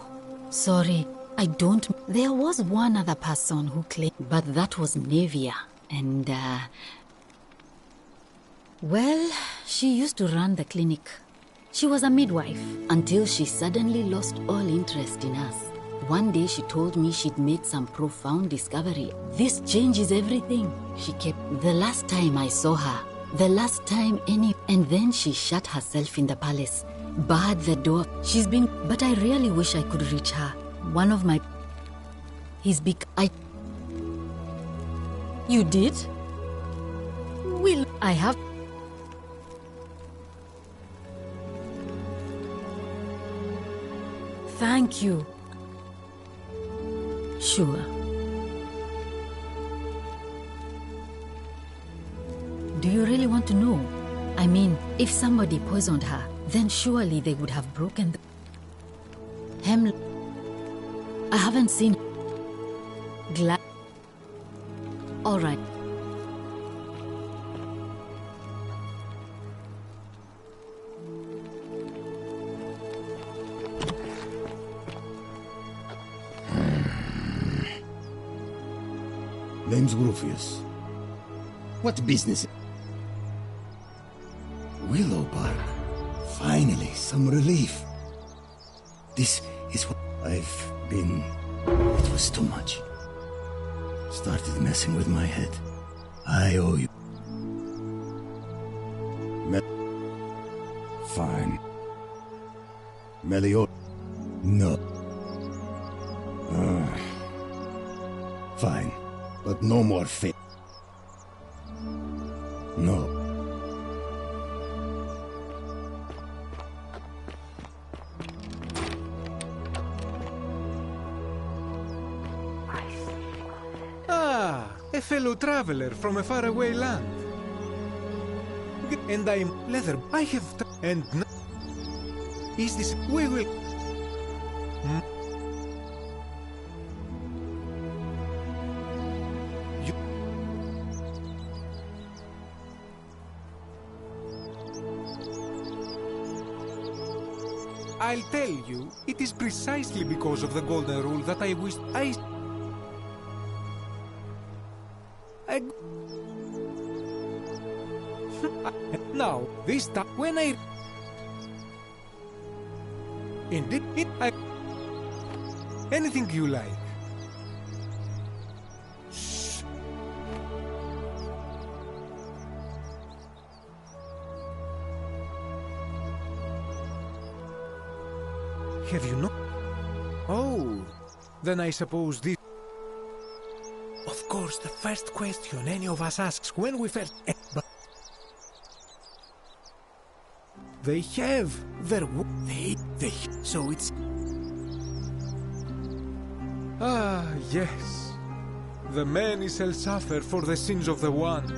S18: Sorry, I don't... There was one other person who claimed, but that was Nevia, and well, she used to run the clinic. She was a midwife, until she suddenly lost all interest in us. One day she told me she'd made some profound discovery. This changes everything. She kept... The last time I saw her, the last time any... And then she shut herself in the palace, barred the door. She's been... But I really wish I could reach her. One of my... He's big... You did? Will... I have... Thank you. Sure. Do you really want to know? I mean, if somebody poisoned her, then surely they would have broken the... I haven't seen... All right.
S8: Name's Rufius. What business? Willowbark. Finally, some relief. This is what I've been... It was too much. Started messing with my head. I owe you. Fine. Melior... No. Fine. But no more fate. No.
S19: Ah, a fellow traveler from a faraway land.
S10: And I'm leather. I have and is this we will I'll tell you, it is precisely because of the golden rule that I wish I now, this time, when I indeed, anything you like. Shh. Have you not? Oh, then I suppose this. Of course, the first question any of us asks when we first. But they have their they so it's yes, the many shall suffer for the sins of the one.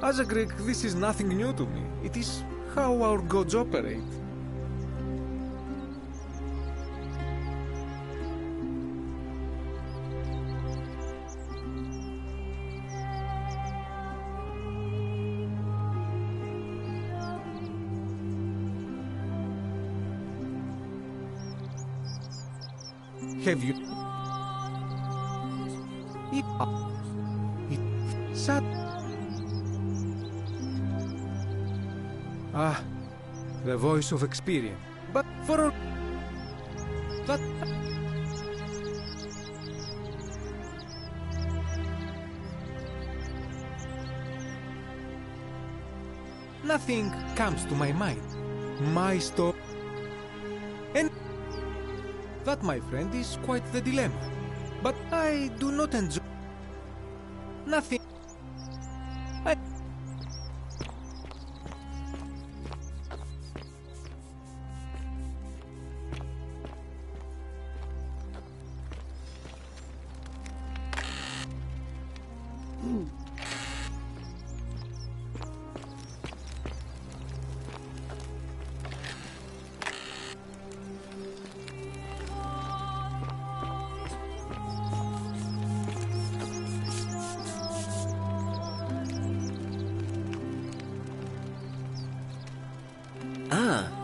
S10: As a Greek, this is nothing new to me. It is how our gods operate. Have you? Sad. Ah, the voice of experience. But for all that. Nothing comes to my mind. My story. And that, my friend, is quite the dilemma. But I do not enjoy nothing.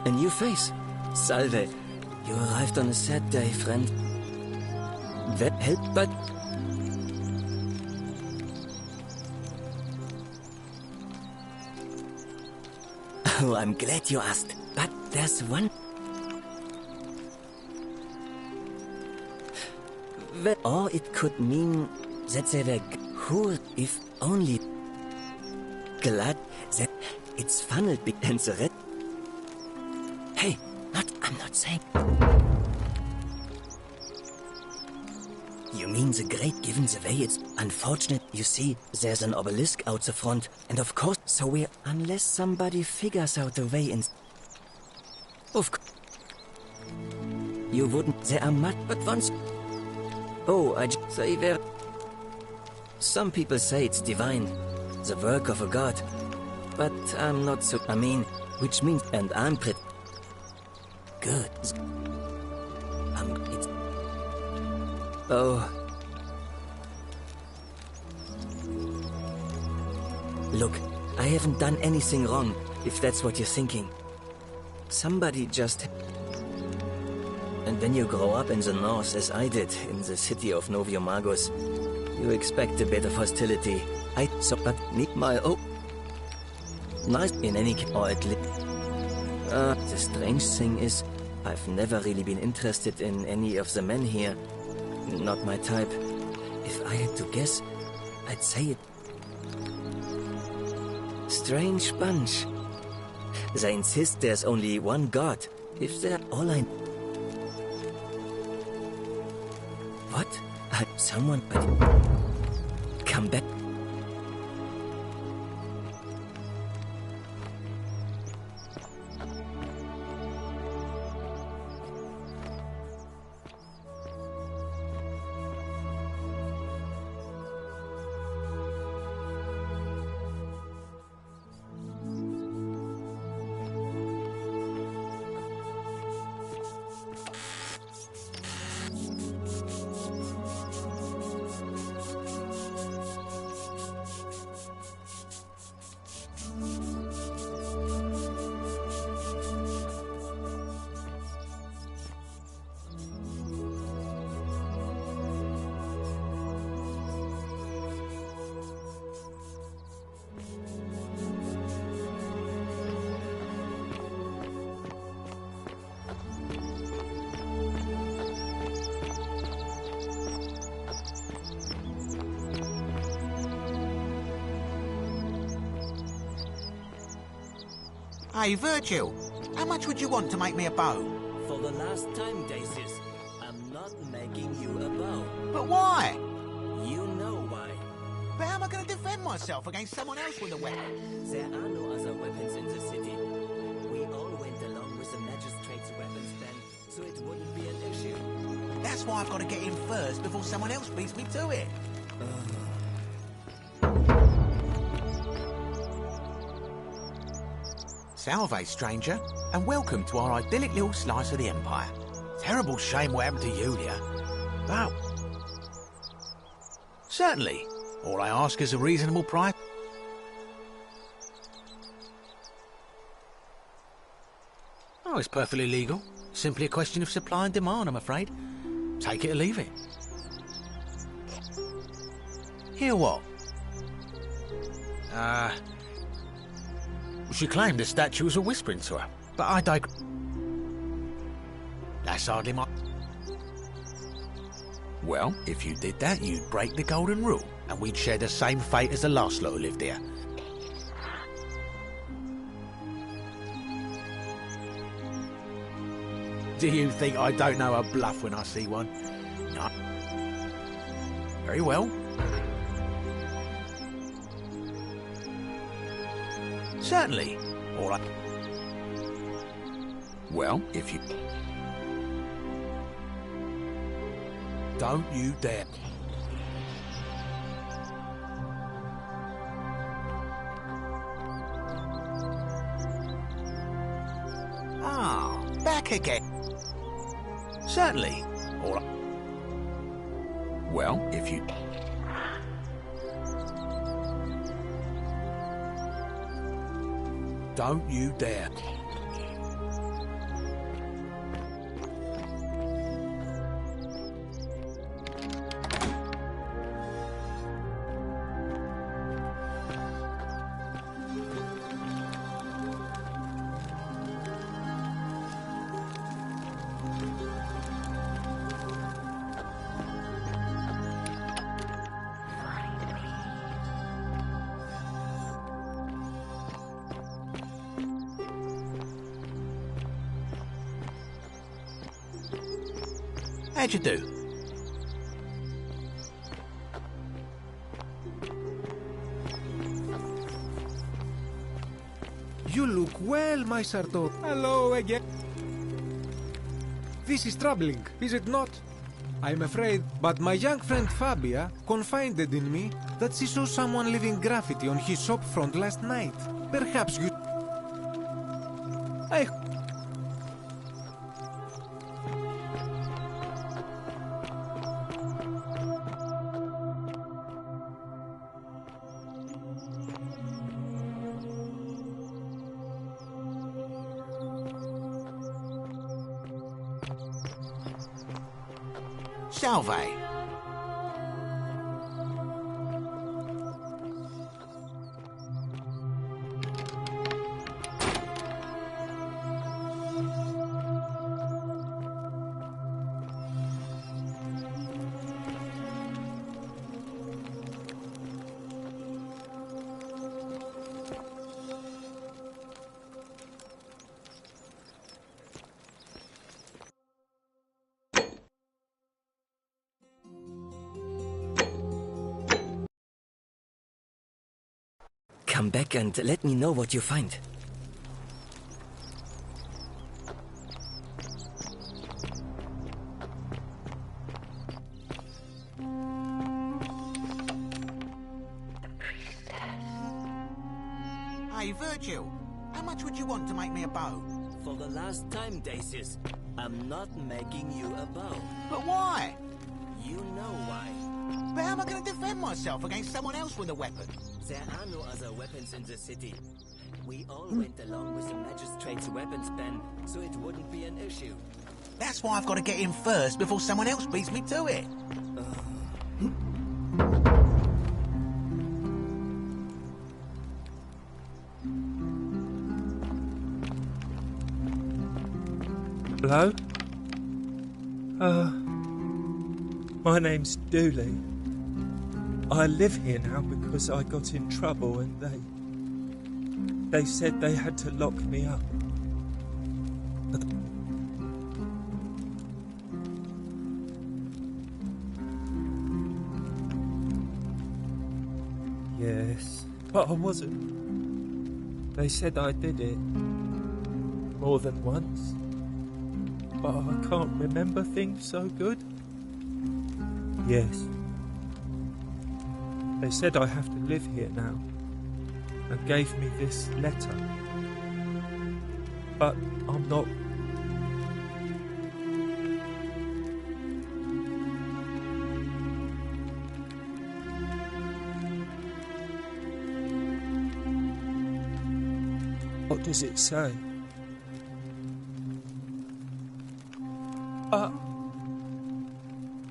S19: A new face. Salve. You arrived on a sad day, friend. That helped, but... Oh, I'm glad you asked. But there's one... Or it could mean that they were... Who, if only... Glad that it's funneled and the red... Hey, I'm not saying... You mean the great given the way it's unfortunate. You see, there's an obelisk out the front. And of course, so we're... Unless somebody figures out a way in... Of course. You wouldn't... There are much... But once... Oh, I just say there... Some people say it's divine. The work of a god. But I'm not so... I mean, which means... And I'm pretty... Good. It's... Oh. Look, I haven't done anything wrong, if that's what you're thinking. Somebody just... And when you grow up in the north, as I did, in the city of Noviomagos, you expect a bit of hostility. But meet my... Oh. Nice in any case, or at least... the strange thing is, I've never really been interested in any of the men here. Not my type. If I had to guess, I'd say it. Strange bunch. They insist there's only one god. If they're all I... What? Someone... Come back.
S20: Hey, Virgil, how much would you want to make me a bow?
S19: For the last time, Dacius, I'm not making you a bow.
S20: But why?
S19: You know why.
S20: But how am I going to defend myself against someone else with a weapon?
S19: There are no other weapons in the city. We all went along with the magistrate's weapons ban, so it wouldn't be an issue.
S20: That's why I've got to get in first before someone else beats me to it. Salve, stranger, and welcome to our idyllic little slice of the Empire. Terrible shame what happened to Yulia. But... certainly, all I ask is a reasonable price. Oh, it's perfectly legal. Simply a question of supply and demand, I'm afraid. Take it or leave it. Hear what? She claimed the statues were whispering to her, but I digress. That's hardly my... Well, if you did that, you'd break the golden rule, and we'd share the same fate as the last lot who lived here. Do you think I don't know a bluff when I see one? No. Very well. Certainly. All right. Well, if you... Don't you dare. Ah, back again. Certainly. All right. Well, if you... Don't you dare. How'd you do?
S17: You look well, my Sartor. Hello again. This is troubling, is it not? I'm afraid, but my young friend Fabia confided in me that she saw someone leaving graffiti on his shop front last night. Perhaps you...
S20: Salve.
S19: Come back and let me know what you find.
S20: Hey, Virgil, how much would you want to make me a bow?
S19: For the last time, Dacius, I'm not making you a bow.
S20: But why?
S19: You know why.
S20: But how am I going to defend myself against someone else with a weapon?
S19: There are no other weapons in the city. We all went along with the magistrate's weapons ban, so it wouldn't be an issue.
S20: That's why I've got to get in first before someone else beats me to it.
S21: Hello? My name's Dooley. I live here now because I got in trouble and They said they had to lock me up. Yes, but I wasn't. They said I did it more than once, but I can't remember things so good. Yes. They said I have to live here now, and gave me this letter. But I'm not. What does it say?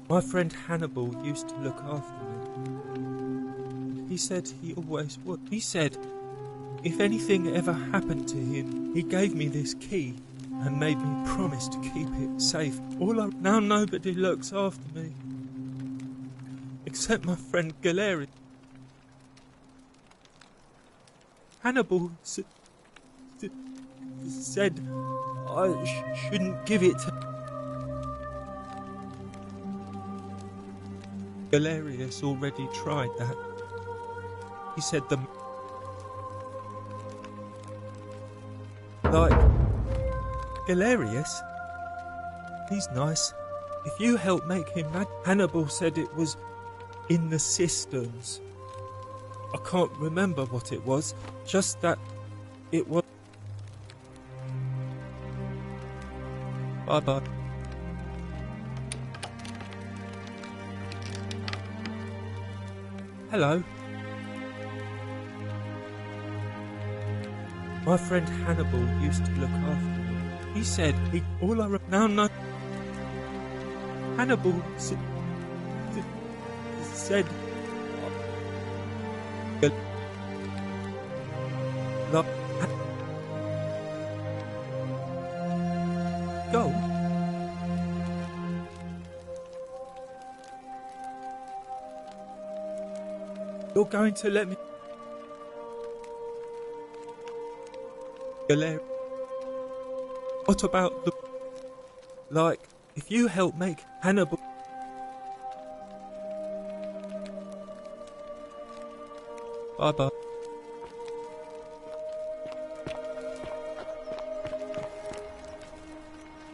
S21: My friend Hannibal used to look after me. He said he always would. He said if anything ever happened to him, he gave me this key and made me promise to keep it safe. Now nobody looks after me. Except my friend Galerius. Hannibal said I shouldn't give it to Galerius already tried that. He said Galerius? He's nice. If you help make him mad. Hannibal said it was in the cisterns. I can't remember what it was, just that it was. Bye-bye. Hello. My friend Hannibal used to look after me. He said no. Hannibal said go. You're going to let me. What about the. If you help make Hannibal. Bye bye.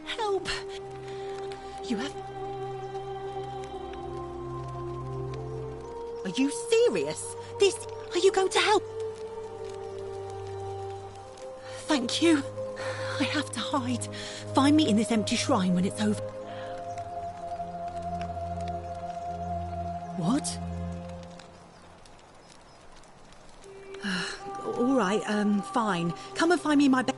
S9: Help! You have. Are you serious? Are you going to help? Thank you. I have to hide. Find me in this empty shrine when it's over. What? All right, fine. Come and find me in my bed.